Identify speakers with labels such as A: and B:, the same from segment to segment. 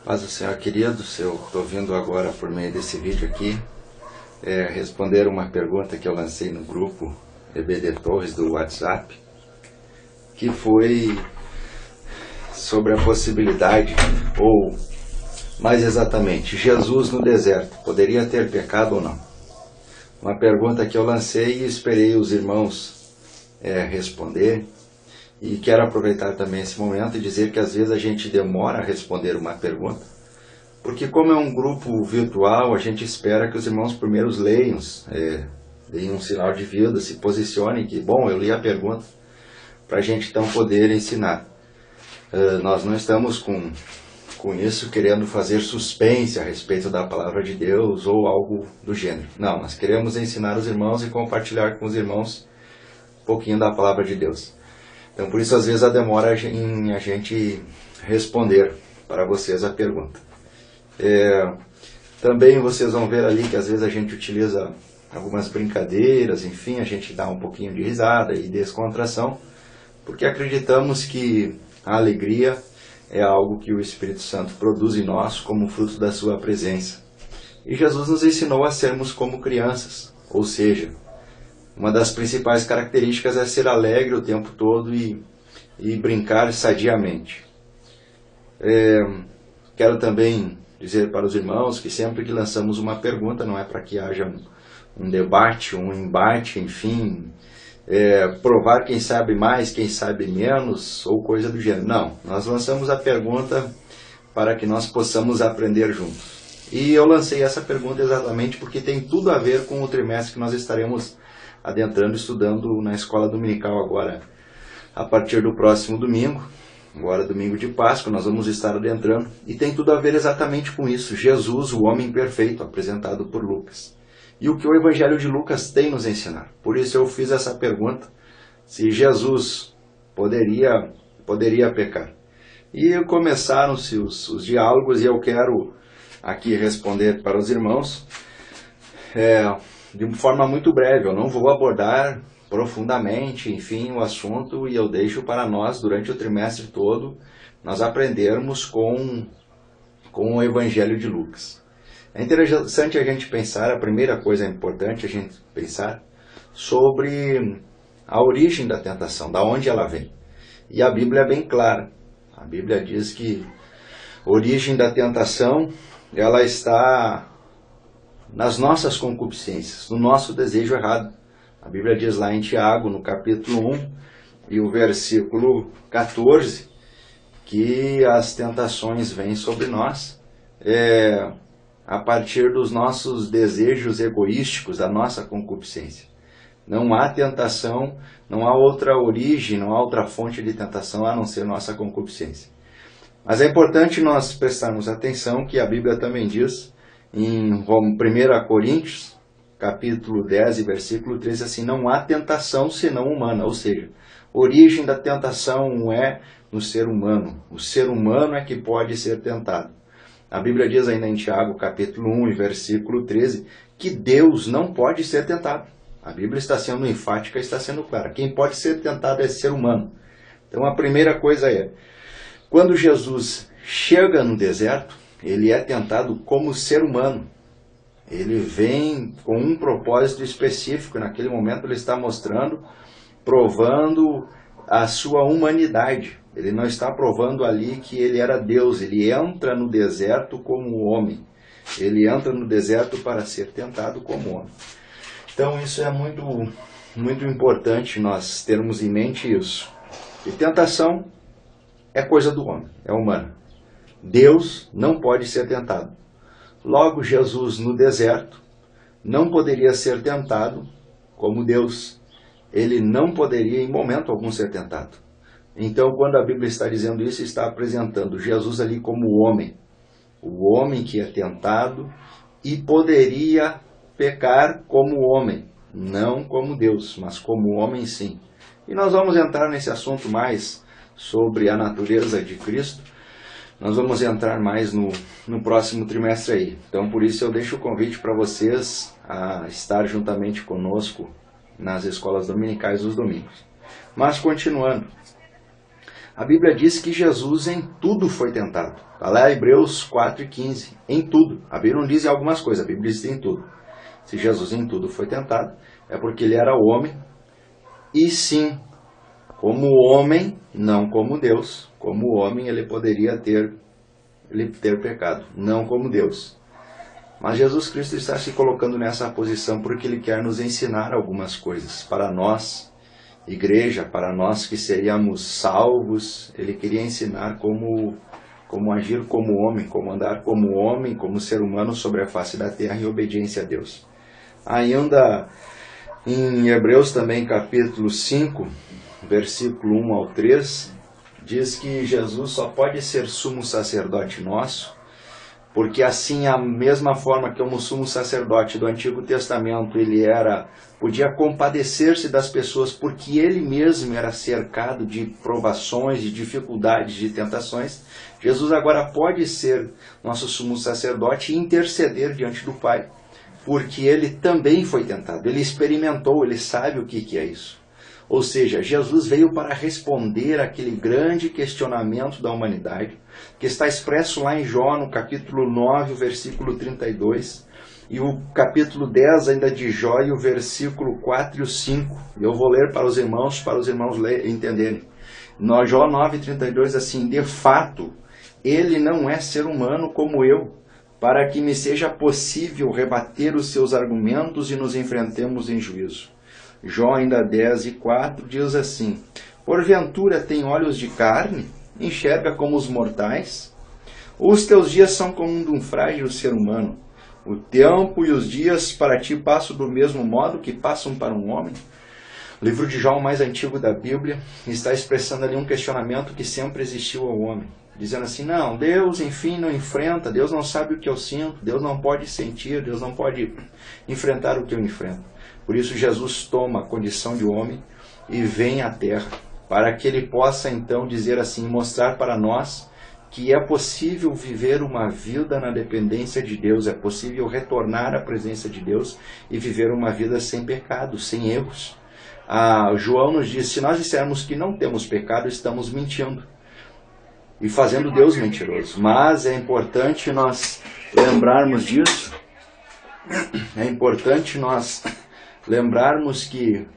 A: Paz do Senhor, queridos, eu estou vindo agora por meio desse vídeo aqui responder uma pergunta que eu lancei no grupo EBD Torres do WhatsApp, que foi sobre a possibilidade, ou mais exatamente, Jesus no deserto, poderia ter pecado ou não? Uma pergunta que eu lancei e esperei os irmãos responder. E quero aproveitar também esse momento e dizer que às vezes a gente demora a responder uma pergunta, porque como é um grupo virtual, a gente espera que os irmãos primeiros leiam, deem um sinal de vida, se posicionem, que bom, eu li a pergunta, para a gente então poder ensinar. Nós não estamos com isso querendo fazer suspense a respeito da palavra de Deus ou algo do gênero. Não, nós queremos ensinar os irmãos e compartilhar com os irmãos um pouquinho da palavra de Deus. Então, por isso, às vezes, a demora em a gente responder para vocês a pergunta. Também vocês vão ver ali que, às vezes, a gente utiliza algumas brincadeiras, enfim, a gente dá um pouquinho de risada e descontração, porque acreditamos que a alegria é algo que o Espírito Santo produz em nós como fruto da sua presença. E Jesus nos ensinou a sermos como crianças, ou seja, uma das principais características é ser alegre o tempo todo e brincar sadiamente. Quero também dizer para os irmãos que sempre que lançamos uma pergunta, não é para que haja um debate, um embate, enfim, provar quem sabe mais, quem sabe menos, ou coisa do gênero. Não, nós lançamos a pergunta para que nós possamos aprender juntos. E eu lancei essa pergunta exatamente porque tem tudo a ver com o trimestre que nós estaremos adentrando, estudando na escola dominical agora, a partir do próximo domingo, agora domingo de Páscoa, nós vamos estar adentrando, e tem tudo a ver exatamente com isso, Jesus, o homem perfeito, apresentado por Lucas. E o que o Evangelho de Lucas tem nos ensinar. Por isso eu fiz essa pergunta, se Jesus poderia pecar. E começaram-se os diálogos, e eu quero aqui responder para os irmãos, de forma muito breve. Eu não vou abordar profundamente, enfim, o assunto, e eu deixo para nós, durante o trimestre todo, nós aprendermos com o Evangelho de Lucas. É interessante a gente pensar, a primeira coisa importante a gente pensar sobre a origem da tentação, da onde ela vem. E a Bíblia é bem clara. A Bíblia diz que a origem da tentação, ela está nas nossas concupiscências, no nosso desejo errado. A Bíblia diz lá em Tiago, no capítulo 1, e o versículo 14, que as tentações vêm sobre nós a partir dos nossos desejos egoísticos, da nossa concupiscência. Não há tentação, não há outra origem, não há outra fonte de tentação a não ser nossa concupiscência. Mas é importante nós prestarmos atenção que a Bíblia também diz, em 1 Coríntios, capítulo 10 e versículo 13, assim, não há tentação senão humana, ou seja, a origem da tentação é no ser humano. O ser humano é que pode ser tentado. A Bíblia diz ainda em Tiago, capítulo 1 e versículo 13, que Deus não pode ser tentado. A Bíblia está sendo enfática, está sendo clara. Quem pode ser tentado é ser humano. Então a primeira coisa quando Jesus chega no deserto, ele é tentado como ser humano. Ele vem com um propósito específico. Naquele momento ele está mostrando, provando a sua humanidade. Ele não está provando ali que ele era Deus. Ele entra no deserto como homem. Ele entra no deserto para ser tentado como homem. Então isso é muito, muito importante nós termos em mente isso. E tentação é coisa do homem, é humana. Deus não pode ser tentado. Logo, Jesus no deserto não poderia ser tentado como Deus. Ele não poderia em momento algum ser tentado. Então, quando a Bíblia está dizendo isso, está apresentando Jesus ali como o homem que é tentado e poderia pecar como homem, não como Deus, mas como homem sim. E nós vamos entrar nesse assunto mais sobre a natureza de Cristo. Nós vamos entrar mais no próximo trimestre aí. Então, por isso eu deixo o convite para vocês a estar juntamente conosco nas escolas dominicais dos domingos. Mas, continuando, A Bíblia diz que Jesus em tudo foi tentado. Está lá Hebreus 4:15. Em tudo. A Bíblia não diz em algumas coisas, a Bíblia diz em tudo. Se Jesus em tudo foi tentado, é porque ele era homem. E sim, como homem, não como Deus. Como homem ele poderia ter pecado, não como Deus. Mas Jesus Cristo está se colocando nessa posição porque ele quer nos ensinar algumas coisas. Para nós, igreja, para nós que seríamos salvos, ele queria ensinar como agir como homem, como ser humano sobre a face da terra em obediência a Deus. Ainda em Hebreus também, capítulo 5, versículo 1 ao 3, diz que Jesus só pode ser sumo sacerdote nosso, porque assim, a mesma forma que o sumo sacerdote do Antigo Testamento, ele podia compadecer-se das pessoas porque ele mesmo era cercado de provações, de dificuldades, de tentações, Jesus agora pode ser nosso sumo sacerdote e interceder diante do Pai, porque ele também foi tentado, ele experimentou, ele sabe o que é isso. Ou seja, Jesus veio para responder àquele grande questionamento da humanidade, que está expresso lá em Jó, no capítulo 9, o versículo 32, e o capítulo 10 ainda de Jó, e o versículo 4 e o 5. Eu vou ler para os irmãos entenderem. No Jó 9, 32, assim: de fato, ele não é ser humano como eu, para que me seja possível rebater os seus argumentos e nos enfrentemos em juízo. Jó ainda 10 e 4 diz assim: porventura tem olhos de carne, enxerga como os mortais? Os teus dias são como um frágil ser humano. O tempo e os dias para ti passam do mesmo modo que passam para um homem. O livro de Jó, o mais antigo da Bíblia, está expressando ali um questionamento que sempre existiu ao homem, dizendo assim: não, Deus, enfim, não enfrenta, Deus não sabe o que eu sinto, Deus não pode sentir, Deus não pode enfrentar o que eu enfrento. Por isso Jesus toma a condição de homem e vem à terra, para que ele possa então dizer assim, mostrar para nós que é possível viver uma vida na dependência de Deus, é possível retornar à presença de Deus e viver uma vida sem pecado, sem erros. João nos diz: se nós dissermos que não temos pecado, estamos mentindo e fazendo Deus mentiroso. Mas é importante nós lembrarmos disso, é importante nós lembrarmos que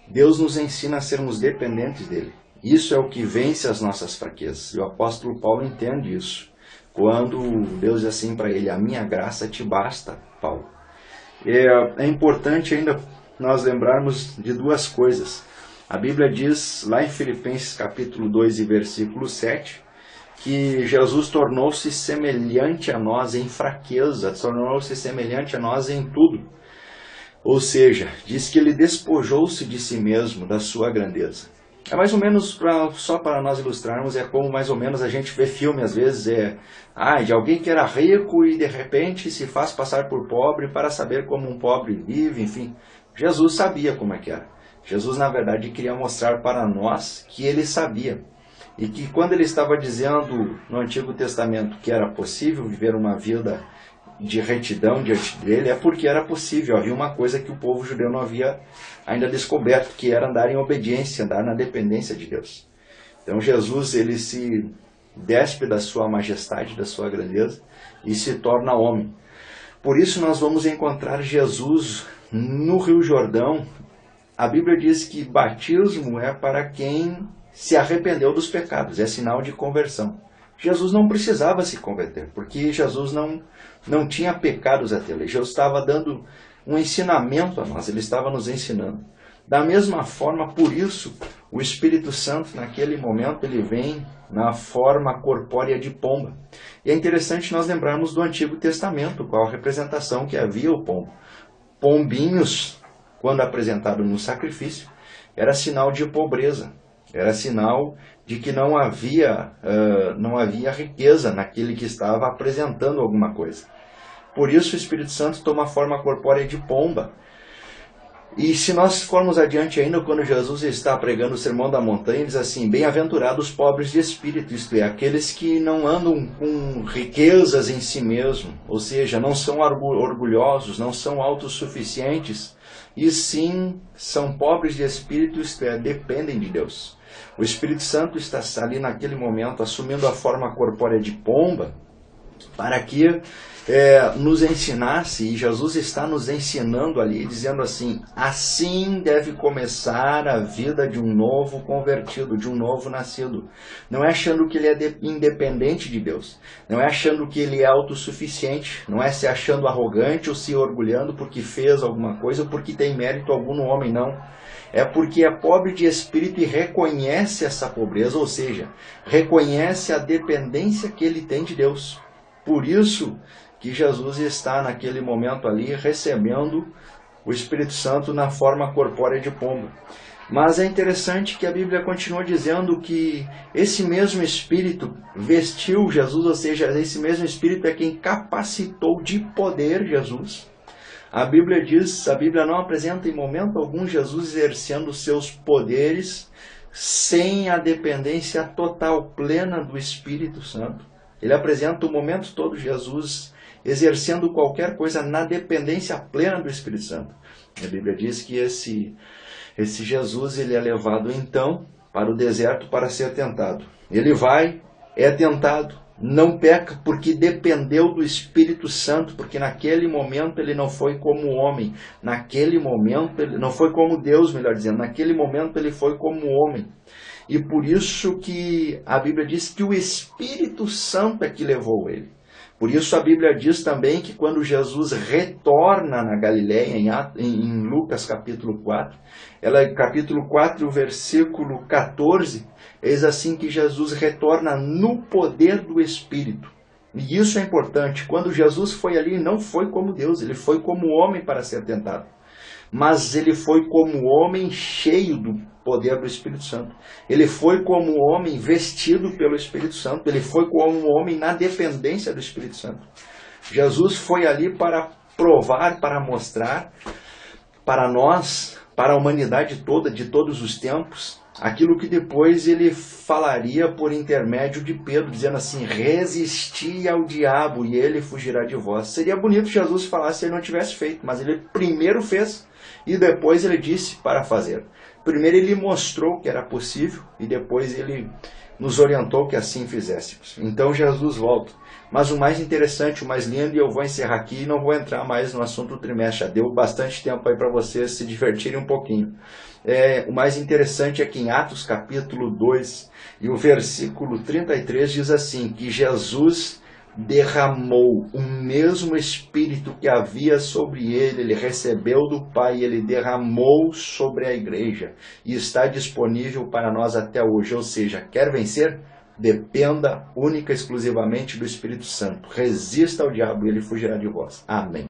A: Deus nos ensina a sermos dependentes dele. Isso é o que vence as nossas fraquezas. E o apóstolo Paulo entende isso, quando Deus diz assim para ele: a minha graça te basta, Paulo. É importante ainda nós lembrarmos de duas coisas. A Bíblia diz lá em Filipenses capítulo 2 e versículo 7, que Jesus tornou-se semelhante a nós em fraqueza, tornou-se semelhante a nós em tudo. Ou seja, diz que ele despojou-se de si mesmo, da sua grandeza. É mais ou menos, só para nós ilustrarmos, é como mais ou menos a gente vê filme às vezes, de alguém que era rico e de repente se faz passar por pobre para saber como um pobre vive, enfim. Jesus sabia como é que era. Jesus, na verdade, queria mostrar para nós que ele sabia. E que quando ele estava dizendo no Antigo Testamento que era possível viver uma vida de retidão diante dele, é porque era possível. Havia uma coisa que o povo judeu não havia ainda descoberto, que era andar em obediência, andar na dependência de Deus. Então Jesus, ele se despe da sua majestade, da sua grandeza e se torna homem. Por isso nós vamos encontrar Jesus no Rio Jordão. A Bíblia diz que batismo é para quem se arrependeu dos pecados, é sinal de conversão. Jesus não precisava se converter, porque Jesus não tinha pecados a ter. Jesus estava dando um ensinamento a nós, ele estava nos ensinando. Da mesma forma, por isso, o Espírito Santo, naquele momento, ele vem na forma corpórea de pomba. E é interessante nós lembrarmos do Antigo Testamento, qual a representação que havia o pombo. Pombinhos, quando apresentado no sacrifício, era sinal de pobreza, era sinal de que não havia riqueza naquele que estava apresentando alguma coisa. Por isso o Espírito Santo toma a forma corpórea de pomba. E se nós formos adiante ainda, quando Jesus está pregando o Sermão da Montanha, diz assim: bem-aventurados os pobres de espírito, isto é, aqueles que não andam com riquezas em si mesmo, ou seja, não são orgulhosos, não são autossuficientes, e sim são pobres de espírito, isto é, dependem de Deus. O Espírito Santo está ali naquele momento assumindo a forma corpórea de pomba para que nos ensinasse, e Jesus está nos ensinando ali, dizendo assim: assim deve começar a vida de um novo convertido, de um novo nascido. Não é achando que ele é independente de Deus, não é achando que ele é autossuficiente, não é se achando arrogante ou se orgulhando porque fez alguma coisa ou porque tem mérito algum no homem, não. É porque é pobre de espírito e reconhece essa pobreza, ou seja, reconhece a dependência que ele tem de Deus. Por isso que Jesus está naquele momento ali recebendo o Espírito Santo na forma corpórea de pomba. Mas é interessante que a Bíblia continua dizendo que esse mesmo Espírito vestiu Jesus, ou seja, esse mesmo Espírito é quem capacitou de poder Jesus. A Bíblia diz, a Bíblia não apresenta em momento algum Jesus exercendo seus poderes sem a dependência total, plena do Espírito Santo. Ele apresenta o momento todo Jesus exercendo qualquer coisa na dependência plena do Espírito Santo. A Bíblia diz que esse Jesus ele é levado então para o deserto para ser tentado. Ele vai, é tentado, não peca porque dependeu do Espírito Santo, porque naquele momento ele não foi como homem, naquele momento ele não foi como Deus, melhor dizendo, naquele momento ele foi como homem. E por isso que a Bíblia diz que o Espírito Santo é que levou ele. Por isso a Bíblia diz também que quando Jesus retorna na Galileia, em Lucas capítulo 4, capítulo 4, versículo 14, eis assim que Jesus retorna no poder do Espírito. E isso é importante. Quando Jesus foi ali, não foi como Deus, ele foi como homem para ser tentado. Mas ele foi como homem cheio do poder do Espírito Santo. Ele foi como homem vestido pelo Espírito Santo. Ele foi como homem na dependência do Espírito Santo. Jesus foi ali para provar, para mostrar para nós, para a humanidade toda, de todos os tempos, aquilo que depois ele falaria por intermédio de Pedro, dizendo assim: resisti ao diabo e ele fugirá de vós. Seria bonito Jesus falar se ele não tivesse feito, mas ele primeiro fez e depois ele disse para fazer. Primeiro ele mostrou que era possível e depois ele nos orientou que assim fizéssemos. Então Jesus volta. Mas o mais interessante, o mais lindo, e eu vou encerrar aqui e não vou entrar mais no assunto do trimestre. Já deu bastante tempo aí para vocês se divertirem um pouquinho. O mais interessante é que em Atos capítulo 2 e o versículo 33 diz assim, que Jesus derramou o mesmo Espírito que havia sobre ele recebeu do Pai, ele derramou sobre a igreja e está disponível para nós até hoje. Ou seja, quer vencer? Dependa única e exclusivamente do Espírito Santo. Resista ao diabo e ele fugirá de vós. Amém.